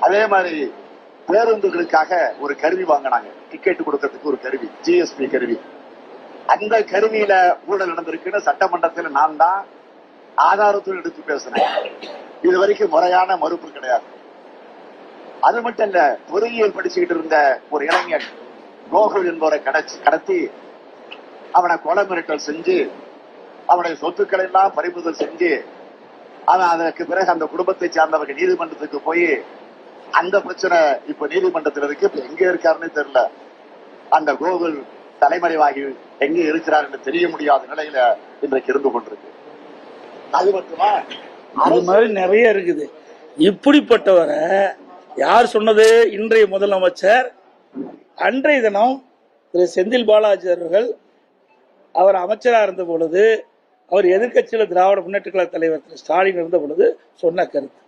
அதே மாதிரி பேருந்துகளுக்காக ஒரு கருவி வாங்கினாங்க, டிக்கெட் கொடுக்கறதுக்கு ஒரு கருவி, ஜிஎஸ்பி கருவி. அந்த கருவியில ஊழல் நடந்திருக்குன்னு சட்டமன்றத்தில் நான் தான் ஆதாரத்துடன் எடுத்து பேசினேன். இது வரைக்கும் முறையான மறுப்பு கிடையாது. அது மட்டும் இல்ல, பொறியியல் படிச்சுக்கிட்டு இருந்த ஒரு இளைஞன் கோகுல் என்பவரை கடத்தி அவனை கொலை மிரட்டல் செஞ்சு அவனுடைய சொத்துக்களை எல்லாம் பறிமுதல் செஞ்சு அவன் அதற்கு பிறகு அந்த குடும்பத்தை சார்ந்தவர்கள் நீதிமன்றத்துக்கு போய் அந்த பிரச்சனை இப்ப நீதிமன்றத்தில் இருக்கு. இப்ப எங்க இருக்காருன்னு தெரியல. அந்த கோகுல் தலைமறைவாகி எங்க இருக்கிறார் என்று தெரிய முடியாத நிலையில இன்றைக்கு இருந்து கொண்டிருக்கு. அது மட்டுமா, அது மாதிரி நிறைய இருக்குது. இப்படிப்பட்டவரை யார் சொன்னது? இன்றைய முதலமைச்சர் அன்றைய தினம் திரு செந்தில் பாலாஜி அவர்கள் அவர் அமைச்சராக இருந்த பொழுது, அவர் எதிர்கட்சியில் திராவிட முன்னேற்ற கழக தலைவர் திரு ஸ்டாலின் இருந்த பொழுது சொன்ன கருத்து.